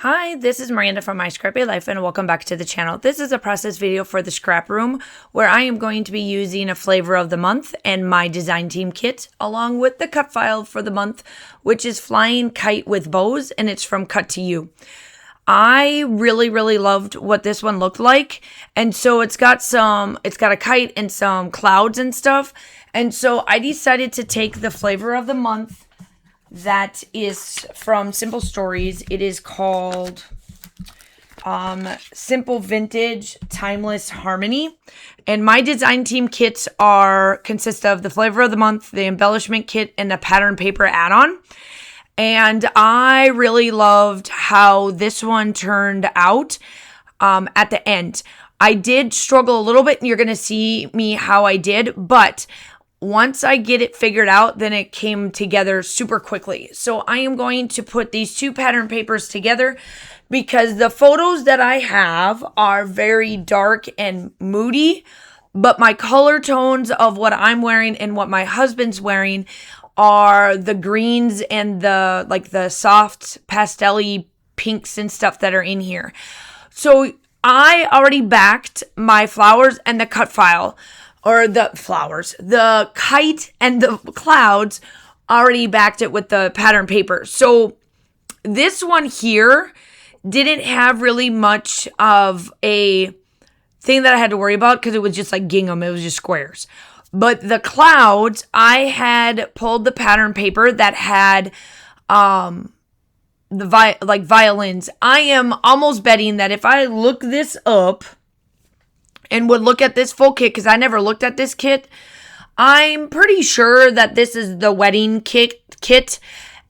Hi, this is Miranda from My Scrappy Life and welcome back to the channel. This is a process video for the scrap room where I am going to be using a flavor of the month and my design team kit along with the cut file for the month, which is Flying Kite with Bows, and it's from Cut to You. I really loved what this one looked like, and so it's got a kite and some clouds and stuff, and so I decided to take the flavor of the month that is from Simple Stories. It is called Simple Vintage Timeless Harmony. And my design team kits consist of the flavor of the month, the embellishment kit, and the pattern paper add-on. And I really loved how this one turned out at the end. I did struggle a little bit, and you're going to see me how I did, but once I get it figured out, then it came together super quickly. So I am going to put these two pattern papers together because the photos that I have are very dark and moody, but my color tones of what I'm wearing and what my husband's wearing are the greens and the soft pastel-y pinks and stuff that are in here. So I already backed my flowers and the cut file. Or the flowers, the kite and the clouds, already backed it with the pattern paper. So this one here didn't have really much of a thing that I had to worry about because it was just like gingham. It was just squares. But the clouds, I had pulled the pattern paper that had violins. I am almost betting that if I look this up and would look at this full kit, because I never looked at this kit, I'm pretty sure that this is the wedding kit,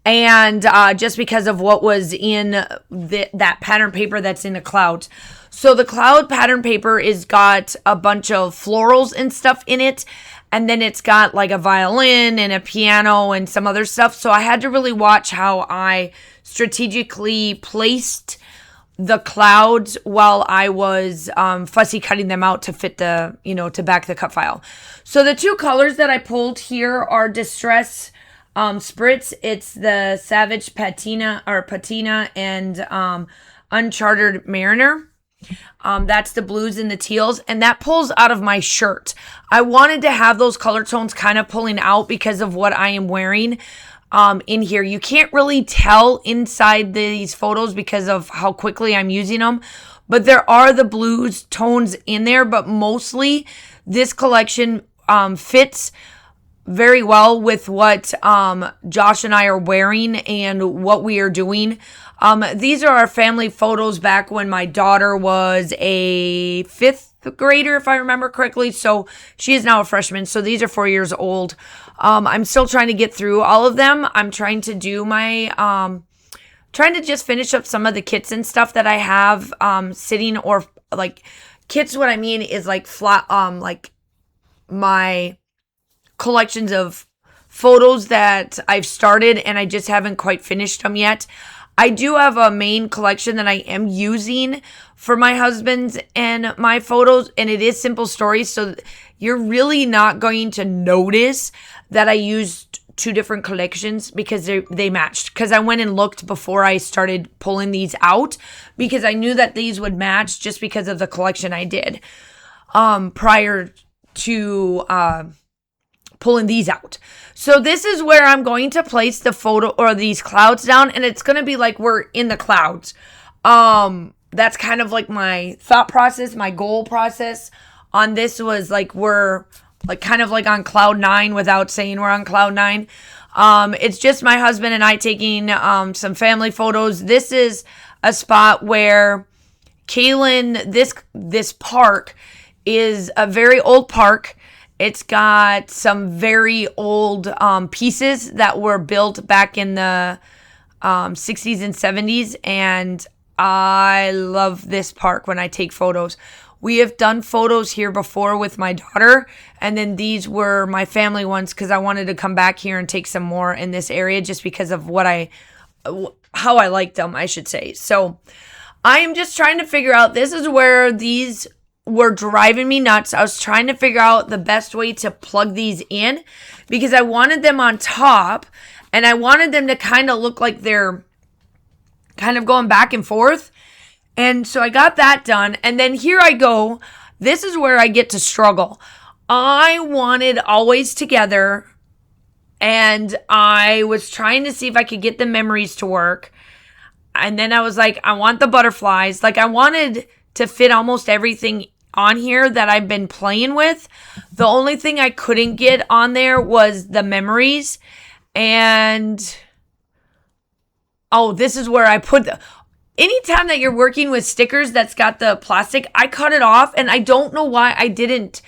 and just because of what was in that pattern paper that's in the clouds. So the cloud pattern paper is got a bunch of florals and stuff in it, and then it's got like a violin and a piano and some other stuff. So I had to really watch how I strategically placed the clouds while I was fussy cutting them out to fit to back the cut file. So the two colors that I pulled here are Distress Spritz. It's the Savage Patina and Uncharted Mariner. That's the blues and the teals, and that pulls out of my shirt. I wanted to have those color tones kind of pulling out because of what I am wearing in here. You can't really tell inside these photos because of how quickly I'm using them, but there are the blues tones in there, but mostly this collection fits very well with what Josh and I are wearing and what we are doing. These are our family photos back when my daughter was a 5th grader, if I remember correctly. So she is now a freshman. So these are 4 years old. I'm still trying to get through all of them. I'm trying to do trying to just finish up some of the kits and stuff that I have sitting, or like kits. What I mean is like my collections of photos that I've started and I just haven't quite finished them yet. I do have a main collection that I am using for my husband's and my photos, and it is Simple Stories, so you're really not going to notice that I used two different collections because they matched. Because I went and looked before I started pulling these out because I knew that these would match just because of the collection I did prior to pulling these out. So this is where I'm going to place the photo or these clouds down, and it's going to be like we're in the clouds. That's kind of like my thought process, my goal process on this was like we're like kind of like on cloud 9 without saying we're on cloud 9. It's just my husband and I taking some family photos. This is a spot where Kaylin, this park is a very old park. It's got some very old pieces that were built back in the 60s and 70s, and I love this park when I take photos. We have done photos here before with my daughter, and then these were my family ones because I wanted to come back here and take some more in this area just because of how I liked them, I should say. So I am just trying to figure out, this is where these were driving me nuts. I was trying to figure out the best way to plug these in because I wanted them on top and I wanted them to kind of look like they're kind of going back and forth. And so I got that done. And then here I go. This is where I get to struggle. I wanted Always Together, and I was trying to see if I could get the memories to work. And then I was like, I want the butterflies. Like, I wanted to fit almost everything on here that I've been playing with. The only thing I couldn't get on there was the memories. And oh, this is where I put the... Anytime that you're working with stickers that's got the plastic, I cut it off, and I don't know why I didn't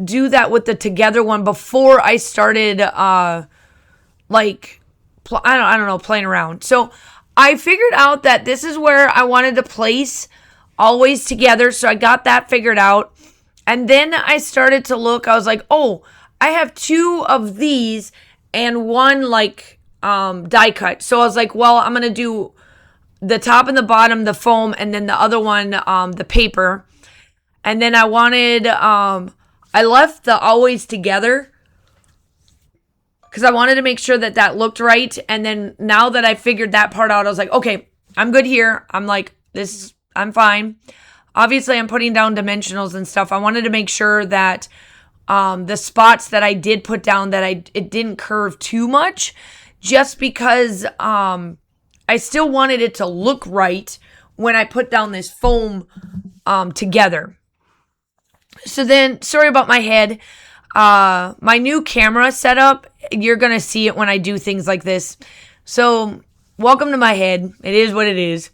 do that with the together one before I started, I don't know, playing around. So I figured out that this is where I wanted to place Always Together, so I got that figured out. And then I started to look, I was like, oh, I have 2 of these and 1 die cut. So I was like, well, I'm going to do the top and the bottom, the foam, and then the other one, the paper. And then I wanted, I left the Always Together because I wanted to make sure that that looked right. And then now that I figured that part out, I was like, okay, I'm good here. I'm like, I'm fine. Obviously, I'm putting down dimensionals and stuff. I wanted to make sure that the spots that I did put down, that it didn't curve too much, just because I still wanted it to look right when I put down this foam together. So then, sorry about my head. My new camera setup, you're going to see it when I do things like this. So, welcome to my head. It is what it is.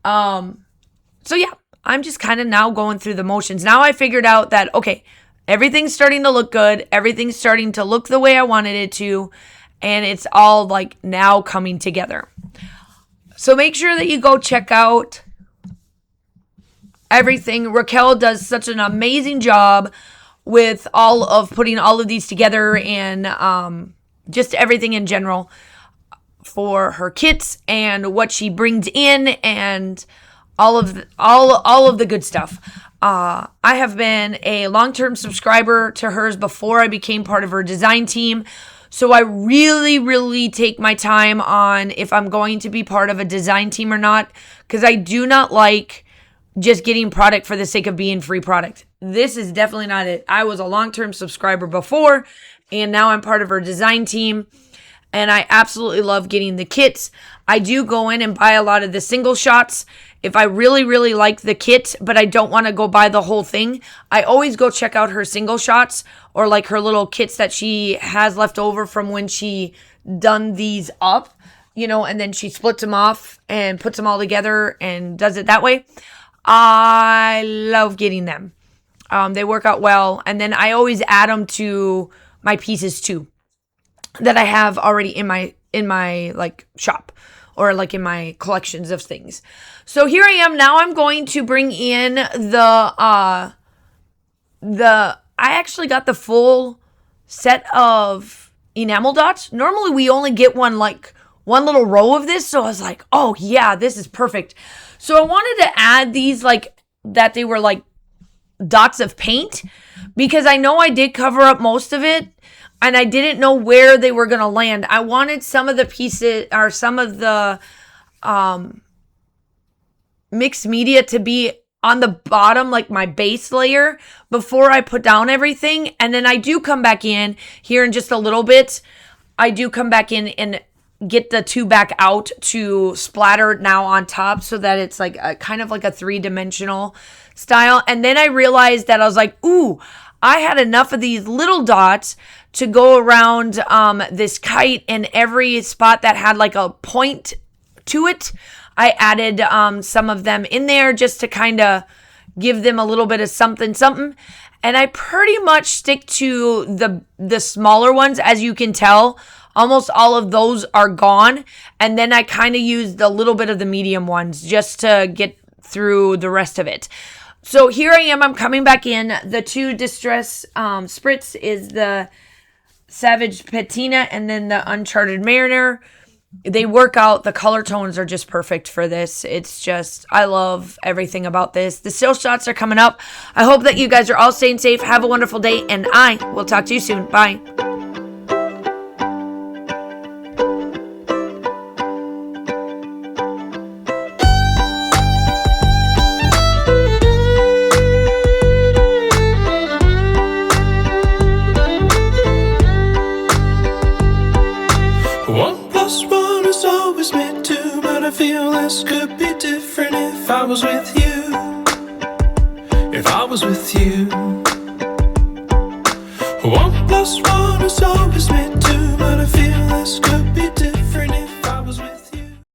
So yeah, I'm just kind of now going through the motions. Now I figured out that, okay, everything's starting to look good. Everything's starting to look the way I wanted it to. And it's all like now coming together. So make sure that you go check out everything. Raquel does such an amazing job with putting all of these together, and just everything in general for her kits and what she brings in, and all of the good stuff. I have been a long-term subscriber to hers before I became part of her design team. So I really, really take my time on if I'm going to be part of a design team or not, because I do not like just getting product for the sake of being free product. This is definitely not it. I was a long-term subscriber before, and now I'm part of her design team, and I absolutely love getting the kits. I do go in and buy a lot of the single shots. If I really, really like the kit, but I don't want to go buy the whole thing, I always go check out her single shots, or like her little kits that she has left over from when she done these up, and then she splits them off and puts them all together and does it that way. I love getting them. They work out well. And then I always add them to my pieces too, that I have already in my like shop, or like in my collections of things. So here I am. Now I'm going to bring in I actually got the full set of enamel dots. Normally we only get one little row of this. So I was like, oh yeah, this is perfect. So I wanted to add these that they were like dots of paint, because I know I did cover up most of it, and I didn't know where they were going to land. I wanted some of the pieces, or some of the mixed media, to be on the bottom, like my base layer, before I put down everything. And then I do come back in here in just a little bit. I do come back in and get the 2 back out to splatter now on top, so that it's like a kind of like a 3-dimensional style. And then I realized that I was like, ooh, I had enough of these little dots to go around this kite, and every spot that had like a point to it, I added some of them in there just to kind of give them a little bit of something. And I pretty much stick to the smaller ones. As you can tell, almost all of those are gone. And then I kind of used a little bit of the medium ones just to get through the rest of it. So here I am. I'm coming back in. The 2 Distress Spritz is the Savage Patina and then the Uncharted Mariner. They work out. The color tones are just perfect for this. It's just, I love everything about this. The sales shots are coming up. I hope that you guys are all staying safe. Have a wonderful day, and I will talk to you soon. Bye. feel this could be different if I was with you. If I was with you. 1 + 1 is always meant to, but I feel this could be different if